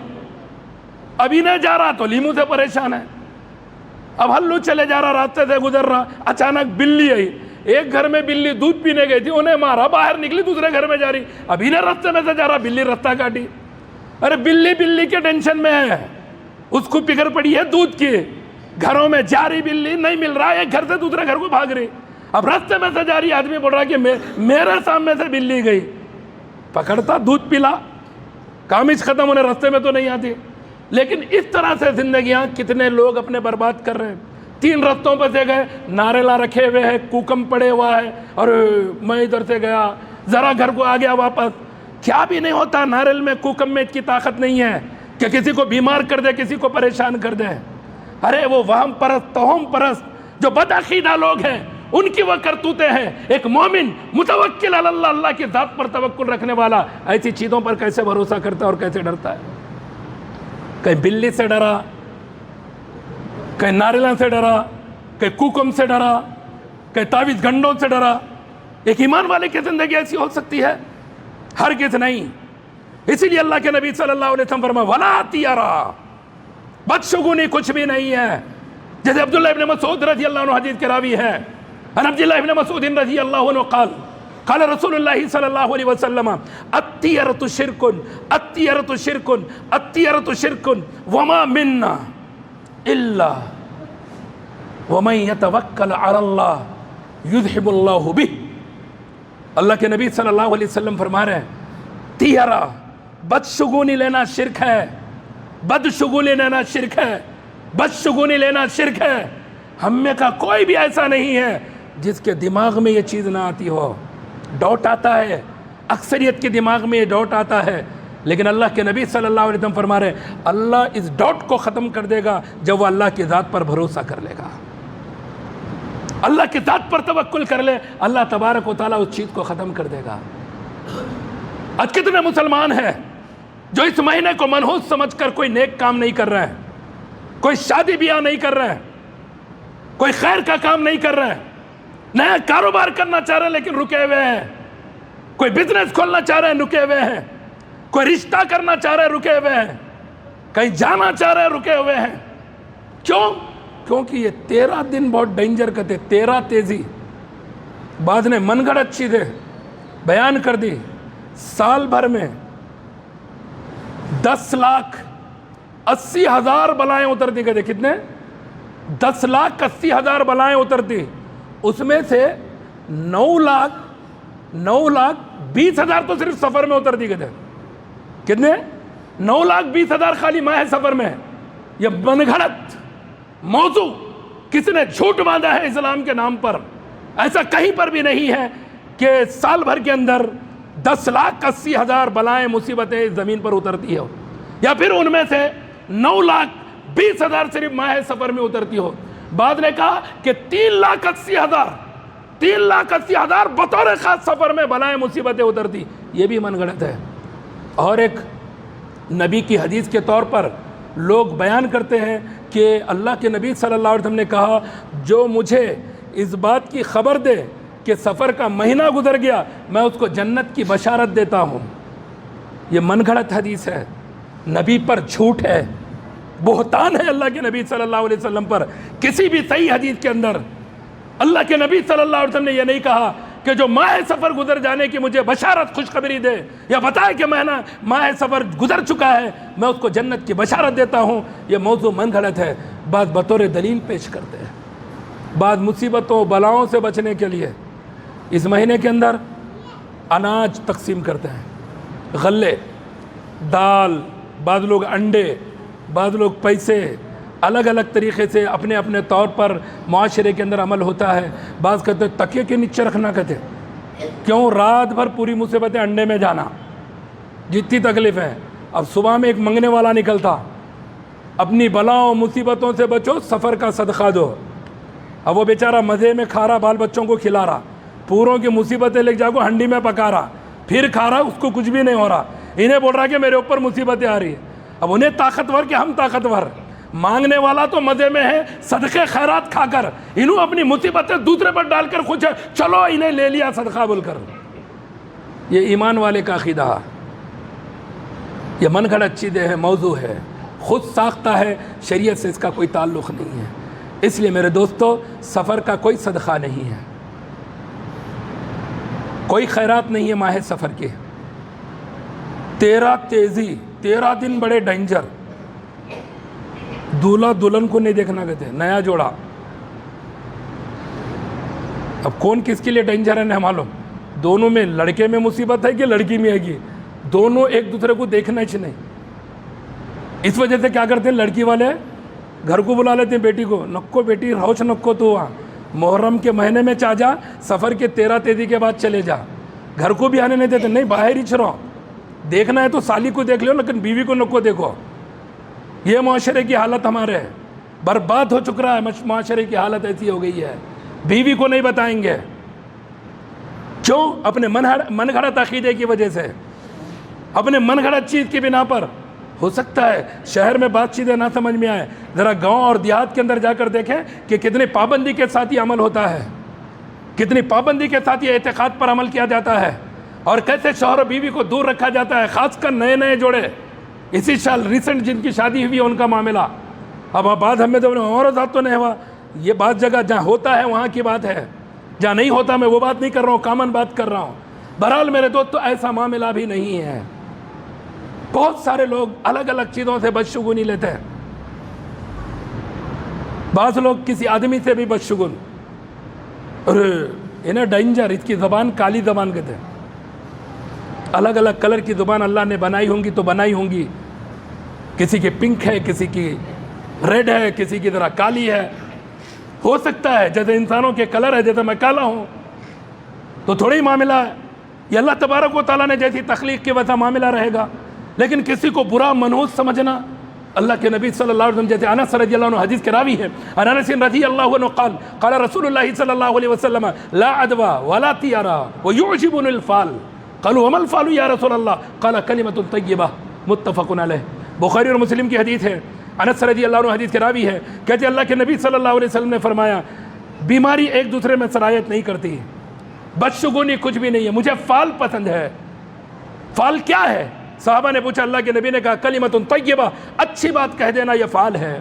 ابھی نہیں جا رہا تو لیمو سے پریشان ہے. اب ہلو چلے جا رہا, راستے سے گزر رہا, اچانک بلی آئی. ایک گھر میں بلی دودھ پینے گئی تھی, انہیں مارا, باہر نکلی, دوسرے گھر میں جا رہی. ابھی نے راستے میں سے جا رہا, بلی راستہ کاٹی. ارے بلی کے ٹینشن میں ہے, اس کو فکر پڑی ہے دودھ کی. گھروں میں جا رہی بلی, نہیں مل رہا, ایک گھر سے دوسرے گھر کو بھاگ رہی. اب راستے میں سے جا رہی, آدمی بول رہا کہ میرے سامنے سے بلی گئی, پکڑتا, دودھ پلا, کامش ختم ہونے, راستے میں تو نہیں آتی. لیکن اس طرح سے زندگیاں کتنے لوگ اپنے برباد کر رہے ہیں. 3 رستوں پہ سے گئے, ناریلا رکھے ہوئے ہیں, کوکم پڑے ہوا ہے, اور میں ادھر سے گیا, ذرا گھر کو آ گیا واپس. کیا بھی نہیں ہوتا, ناریل میں, کوکم میں اتنی طاقت نہیں ہے کہ کسی کو بیمار کر دے, کسی کو پریشان کر دے. ارے وہ وہم پرست, توہم پرست, جو بدعقیدہ لوگ ہیں, ان کی وہ کرتوتیں ہیں. ایک مومن متوکل علی اللہ, اللہ کی ذات پر توکل رکھنے والا, ایسی چیزوں پر کیسے بھروسہ کرتا ہے اور کیسے ڈرتا ہے. کہیں بلی سے ڈرا, کہیں ناریلا سے ڈرا, کہیں کوکم سے ڈرا, کہیں تعویذ گنڈوں سے ڈرا. ایک ایمان والے کی زندگی ایسی ہو سکتی ہے؟ ہرگز نہیں. اسی لیے اللہ کے نبی صلی اللہ علیہ وسلم فرمایا ولا طیرہ, بدشگونی کچھ بھی نہیں ہے. جیسے عبداللہ ابن مسعود رضی اللہ عنہ حدیث کے راوی ہے, ان عبداللہ ابن مسعود رضی اللہ عنہ قال قال رسول اللہ صلی اللہ علیہ وسلم الطیرۃ شرک الطیرۃ شرک الطیرۃ شرک وما منا الا ومن یتوکل علی اللہ یذہب اللہ بہ۔ اللہ کے نبی صلی اللہ علیہ وسلم فرما رہے ہیں طیرہ، بدشگونی لینا شرک ہے، بدشگونی لینا شرک ہے، بدشگونی لینا شرک ہے۔ ہم میں کا کوئی بھی ایسا نہیں ہے جس کے دماغ میں یہ چیز نہ آتی ہو۔ ڈاؤٹ آتا ہے، اکثریت کے دماغ میں یہ ڈاؤٹ آتا ہے، لیکن اللہ کے نبی صلی اللہ علیہ وسلم فرما رہے ہیں اللہ اس ڈاؤٹ کو ختم کر دے گا جب وہ اللہ کی ذات پر بھروسہ کر لے گا، اللہ کی ذات پر توکل کر لے، اللہ تبارک و تعالیٰ اس چیز کو ختم کر دے گا۔ آج کتنے مسلمان ہیں جو اس مہینے کو منحوس سمجھ کر کوئی نیک کام نہیں کر رہے ہیں، کوئی شادی بیاہ نہیں کر رہے ہیں، کوئی خیر کا کام نہیں کر رہے ہیں، نیا کاروبار کرنا چاہ رہے ہیں لیکن رکے ہوئے ہیں، کوئی بزنس کھولنا چاہ رہے ہیں رکے ہوئے ہیں، کوئی رشتہ کرنا چاہ رہے ہیں رکے ہوئے ہیں، کہیں جانا چاہ رہے ہیں رکے ہوئے ہیں۔ کیوں؟ کیونکہ یہ 13 دن بہت ڈینجر کرتے، 13 تیزی۔ بعد نے من گھڑت چیزیں بیان کر دی۔ سال بھر میں 10,80,000 بلائیں اترتی، کہتے کتنے؟ 10,80,000 بلائیں اترتی، اس میں سے 9,20,000 تو صرف سفر میں اترتی، کہتے کتنے؟ 9,20,000 خالی ماہ سفر میں۔ یہ من گھڑت موضوع کس نے جھوٹ باندھا ہے اسلام کے نام پر؟ ایسا کہیں پر بھی نہیں ہے کہ سال بھر کے اندر 10,80,000 بلائیں مصیبتیں زمین پر اترتی ہو، یا پھر ان میں سے 9,20,000 صرف ماہ سفر میں اترتی ہو۔ بعد نے کہا کہ 3,80,000 بطور خاص سفر میں بلائیں مصیبتیں اترتی، یہ بھی من گھڑت ہے۔ اور ایک نبی کی حدیث کے طور پر لوگ بیان کرتے ہیں کہ اللہ کے نبی صلی اللہ علیہ وسلم نے کہا جو مجھے اس بات کی خبر دے کہ سفر کا مہینہ گزر گیا میں اس کو جنت کی بشارت دیتا ہوں۔ یہ من گھڑت حدیث ہے، نبی پر جھوٹ ہے، بہتان ہے اللہ کے نبی صلی اللہ علیہ وسلم پر۔ کسی بھی صحیح حدیث کے اندر اللہ کے نبی صلی اللہ علیہ وسلم نے یہ نہیں کہا کہ جو ماہ سفر گزر جانے کی مجھے بشارت خوشخبری دے، یا بتائے کہ ماہ سفر گزر چکا ہے میں اس کو جنت کی بشارت دیتا ہوں، یہ موضوع من گھڑت ہے۔ بعض بطور دلیل پیش کرتے ہیں، بعض مصیبتوں بلاؤں سے بچنے کے لیے اس مہینے کے اندر اناج تقسیم کرتے ہیں، غلے، دال، بعض لوگ انڈے، بعض لوگ پیسے، الگ الگ طریقے سے اپنے اپنے طور پر معاشرے کے اندر عمل ہوتا ہے۔ بعض کہتے ہیں تکیے کے نیچے رکھنا، کہتے کیوں؟ رات بھر پوری مصیبتیں انڈے میں جانا، جتنی تکلیف ہے۔ اب صبح میں ایک منگنے والا نکلتا، اپنی بلاؤں مصیبتوں سے بچو، سفر کا صدقہ دو۔ اب وہ بیچارہ مزے میں کھا رہا، بال بچوں کو کھلا رہا، پوروں کی مصیبتیں لے جا کو ہنڈی میں پکا رہا، پھر کھا رہا، اس کو کچھ بھی نہیں ہو رہا، انہیں بول رہا کہ میرے اوپر مصیبتیں آ رہی ہیں۔ اب انہیں طاقتور کہ ہم طاقتور، مانگنے والا تو مزے میں ہے صدقے خیرات کھا کر، انہوں اپنی مصیبتیں دوسرے پر ڈال کر خوش ہے، چلو انہیں لے لیا صدقہ بول کر۔ یہ ایمان والے کا عقیدہ، یہ من گھڑت چیزیں ہے، موضوع ہے، خود ساختہ ہے، شریعت سے اس کا کوئی تعلق نہیں ہے۔ اس لیے میرے دوستو سفر کا کوئی صدقہ نہیں ہے، کوئی خیرات نہیں ہے ماہ سفر کے۔ 13 تیزی، 13 دن بڑے ڈینجر۔ دولہا دلہن کو نہیں دیکھنا، کہتے ہیں نیا جوڑا۔ اب کون کس کے لیے ڈینجر ہے نہیں معلوم، دونوں میں لڑکے میں مصیبت ہے کہ لڑکی میں ہے کہ دونوں ایک دوسرے کو دیکھنا ہی نہیں۔ اس وجہ سے کیا کرتے ہیں لڑکی والے گھر کو بلا لیتے ہیں بیٹی کو، نکو بیٹی روش نکو تو وہاں محرم کے مہینے میں چاہ جا، سفر کے 13 تیزی کے بعد چلے جا۔ گھر کو بھی آنے نہیں دیتے، نہیں باہر ہی چرو، دیکھنا ہے تو سالی کو دیکھ لو لیکن بیوی کو نکو دیکھو۔ یہ معاشرے کی حالت ہمارے ہے، برباد ہو چکا ہے معاشرے کی حالت، ایسی ہو گئی ہے۔ بیوی کو نہیں بتائیں گے، کیوں؟ اپنے من گھڑت عقیدے کی وجہ سے، اپنے من گھڑت چیز کی بنا پر۔ ہو سکتا ہے شہر میں بات چیزیں نہ سمجھ میں آئے، ذرا گاؤں اور دیہات کے اندر جا کر دیکھیں کہ کتنی پابندی کے ساتھ یہ عمل ہوتا ہے، کتنی پابندی کے ساتھ یہ اعتقاد پر عمل کیا جاتا ہے، اور کیسے شوہر و بیوی کو دور رکھا جاتا ہے، خاص کر نئے نئے جوڑے، اسی سال ریسنٹ جن کی شادی ہوئی ہے ان کا معاملہ۔ اب بعد ہمیں تو اور ذات تو نہیں ہوا، یہ بعض جگہ جہاں ہوتا ہے وہاں کی بات ہے، جہاں نہیں ہوتا میں وہ بات نہیں کر رہا ہوں، کامن بات کر رہا ہوں۔ بہرحال میرے دوست، تو ایسا معاملہ بھی نہیں ہے۔ بہت سارے لوگ الگ الگ چیزوں سے بدشگونی لیتے ہیں۔ بعض لوگ کسی آدمی سے بھی بدشگون، اور انہیں ڈینجر، اس کی زبان کالی زبان کہتے ہیں۔ الگ الگ کلر کی زبان اللہ نے بنائی ہوں گی تو بنائی ہوں گی، کسی کی پنک ہے، کسی کی ریڈ ہے، کسی کی ذرا کالی ہے۔ ہو سکتا ہے جیسے انسانوں کے کلر ہے، جیسے میں کالا ہوں تو تھوڑا ہی معاملہ ہے، یہ اللہ تبارک و تعالیٰ نے جیسی تخلیق کی ویسا معاملہ رہے گا۔ لیکن کسی کو برا منحوس سمجھنا، اللہ کے نبی صلی اللہ علیہ وسلم، جیسے انس رضی اللہ عنہ حدیث کے راوی ہے، انس رضی اللہ عنہ قال قال رسول اللہ صلی اللہ علیہ وسلم لا عدوى ولا طیارہ ويعجبني الفال قالوا وما الفال یا رسول اللہ قال کلمۃ طیبہ متفق علیہ۔ بخاری اور مسلم کی حدیث ہے، انس رضی اللہ عنہ حدیث کے راوی ہے، کہتے اللہ کے نبی صلی اللہ علیہ وسلم نے فرمایا بیماری ایک دوسرے میں سرایت نہیں کرتی، بدشگونی کچھ بھی نہیں ہے، مجھے فال پسند ہے۔ فال کیا ہے؟ صحابہ نے پوچھا، اللہ کے نبی نے کہا کلمۃ طیبہ، اچھی بات کہہ دینا یہ فال ہے۔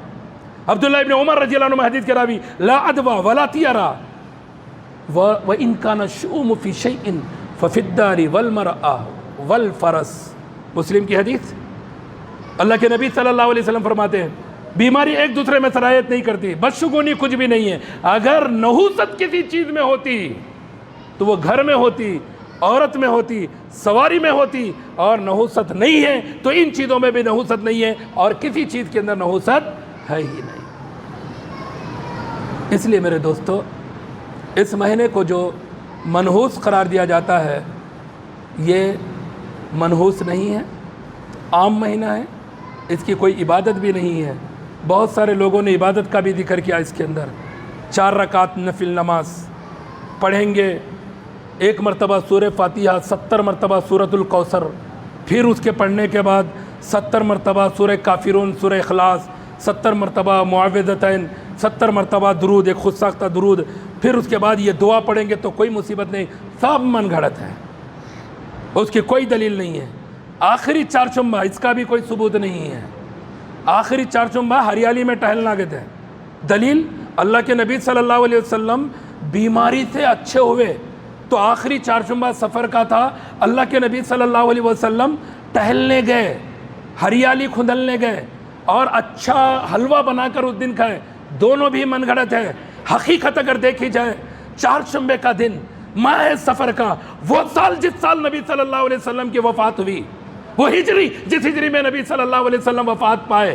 عبداللہ ابن عمر رضی اللہ عنہ حدیث کے راوی، لا عدوى ولا طیارہ وإن كان الشؤم في شيء ففي الدار والمرأة والفرس۔ مسلم کی حدیث، اللہ کے نبی صلی اللہ علیہ وسلم فرماتے ہیں بیماری ایک دوسرے میں سرایت نہیں کرتی، بدشگونی کچھ بھی نہیں ہے۔ اگر نحوست کسی چیز میں ہوتی تو وہ گھر میں ہوتی، عورت میں ہوتی، سواری میں ہوتی، اور نحوست نہیں ہے تو ان چیزوں میں بھی نحوست نہیں ہے، اور کسی چیز کے اندر نحوست ہے ہی نہیں۔ اس لیے میرے دوستو، اس مہینے کو جو منحوس قرار دیا جاتا ہے، یہ منحوس نہیں ہے، عام مہینہ ہے، اس کی کوئی عبادت بھی نہیں ہے۔ بہت سارے لوگوں نے عبادت کا بھی ذکر کیا اس کے اندر۔ 4 رکعت نفل نماز پڑھیں گے، 1 مرتبہ سورہ فاتحہ، 70 مرتبہ سورۃ الکوثر، پھر اس کے پڑھنے کے بعد 70 مرتبہ سورہ کافرون، سورہ اخلاص، 70 مرتبہ معوذتین، 70 مرتبہ درود، ایک خود ساختہ درود، پھر اس کے بعد یہ دعا پڑھیں گے تو کوئی مصیبت نہیں۔ سب من گھڑت ہے، اس کی کوئی دلیل نہیں ہے۔ آخری 4 چمبہ، اس کا بھی کوئی ثبوت نہیں ہے۔ آخری 4 چمبہ ہریالی میں ٹہلنا کہتے ہیں۔ دلیل، اللہ کے نبی صلی اللہ علیہ وسلم بیماری سے اچھے ہوئے تو آخری 4 چمبہ سفر کا تھا، اللہ کے نبی صلی اللہ علیہ وسلم ٹہلنے گئے، ہریالی کھندلنے گئے، اور اچھا حلوہ بنا کر اس دن کھائے۔ دونوں بھی من گھڑت ہے۔ حقیقت اگر دیکھی جائے، 4 چمبے کا دن، ماہ سفر کا، وہ سال جس سال نبی صلی اللہ علیہ وسلم کی وفات ہوئی، وہ ہجری جس ہجری میں نبی صلی اللہ علیہ وسلم وفات پائے،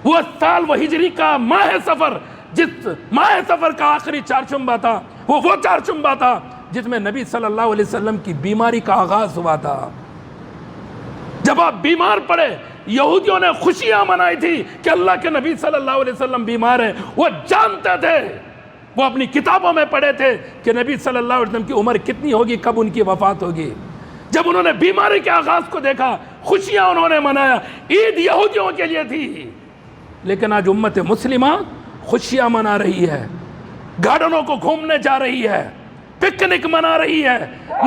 وہ سال، وہ ہجری کا ماہ سفر، جس ماہ سفر کا آخری 4 چمبہ تھا، وہ 4 چمبہ تھا جس میں نبی صلی اللہ علیہ وسلم کی بیماری کا آغاز ہوا تھا۔ جب آپ بیمار پڑے، یہودیوں نے خوشیاں منائی تھی کہ اللہ کے نبی صلی اللہ علیہ وسلم بیمار ہیں۔ وہ جانتے تھے، وہ اپنی کتابوں میں پڑھے تھے کہ نبی صلی اللہ علیہ وسلم کی عمر کتنی ہوگی، کب ان کی وفات ہوگی۔ جب انہوں نے بیماری کے آغاز کو دیکھا، خوشیاں انہوں نے منایا۔ عید یہودیوں کے لیے تھی، لیکن آج امت مسلمہ خوشیاں منا رہی ہے، گارڈنوں کو گھومنے جا رہی ہے، پکنک منا رہی ہے،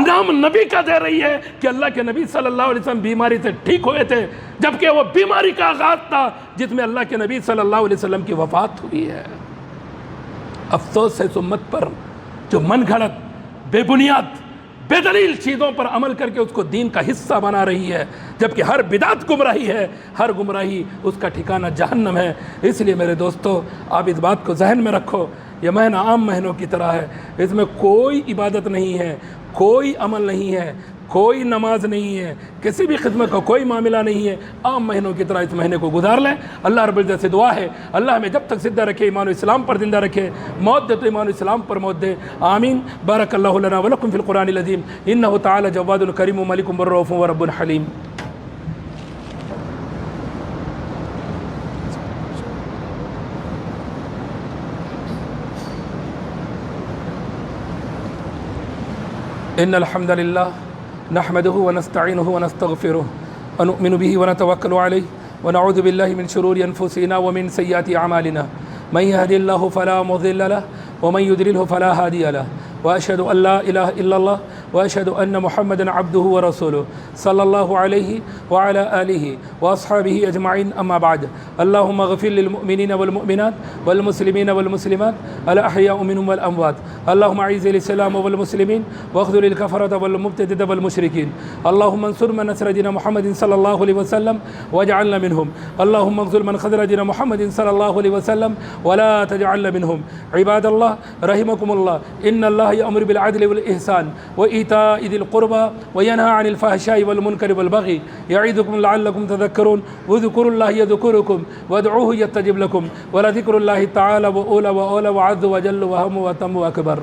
نام نبی کا دے رہی ہے کہ اللہ کے نبی صلی اللہ علیہ وسلم بیماری سے ٹھیک ہوئے تھے، جبکہ وہ بیماری کا آغاز تھا جس میں اللہ کے نبی صلی اللہ علیہ وسلم کی وفات ہوئی ہے۔ افسوس ہے اس امت پر جو من گھڑت، بے بنیاد، بے دلیل چیزوں پر عمل کر کے اس کو دین کا حصہ بنا رہی ہے، جبکہ ہر بدعت گمراہی ہے، ہر گمراہی اس کا ٹھکانہ جہنم ہے۔ اس لیے میرے دوستو، آپ اس بات کو ذہن میں رکھو، یہ مہینہ عام مہینوں کی طرح ہے، اس میں کوئی عبادت نہیں ہے، کوئی عمل نہیں ہے، کوئی نماز نہیں ہے، کسی بھی خدمت کا کوئی معاملہ نہیں ہے۔ عام مہینوں کی طرح اس مہینے کو گزار لیں۔ اللہ رب العزت سے دعا ہے اللہ ہمیں جب تک زندہ رکھے، ایمان و اسلام پر زندہ رکھے، موت دے تو ایمان و اسلام پر موت دے، آمین۔ بارک اللہ لنا ولکم فی القرآن العظیم، انہ تعالی جواد کریم ملک رؤوف ورب حلیم۔ ان الحمد للہ نحمده ونستعینه ونستغفره ونؤمن به ونتوکل علیہ ونعوذ باللہ من شرور انفسنا ومن سیئات اعمالنا من يهد الله فلا مضل له ومن يضلل فلا هادي له واشهد ان لا اله الا الله وأشهد أن محمدًا عبده ورسوله صلى الله عليه وعلى آله وأصحابه أجمعين. أما بعد، اللهم اغفر للمؤمنين والمؤمنات والمسلمين والمسلمات الأحياء منهم والأموات. اللهم أعز الإسلام والمسلمين واخذل الكفرة والمبتدعة والمشركين. اللهم انصر من نصر دين محمد صلى الله عليه وسلم واجعلنا منهم. اللهم اخذل من خذل دين محمد صلى الله عليه وسلم ولا تجعلنا منهم. عباد الله رحمكم الله، إن الله يأمر بالعدل والإحسان وإيتاء ذي القربى وينهى عن الفحشاء والمنكر والبغي يعظكم لعلكم تذكرون. واذكروا الله يذكركم وادعوه يستجب لكم ولذكر الله تعالى وأولى وأعز وجل وهم وتم وأكبر.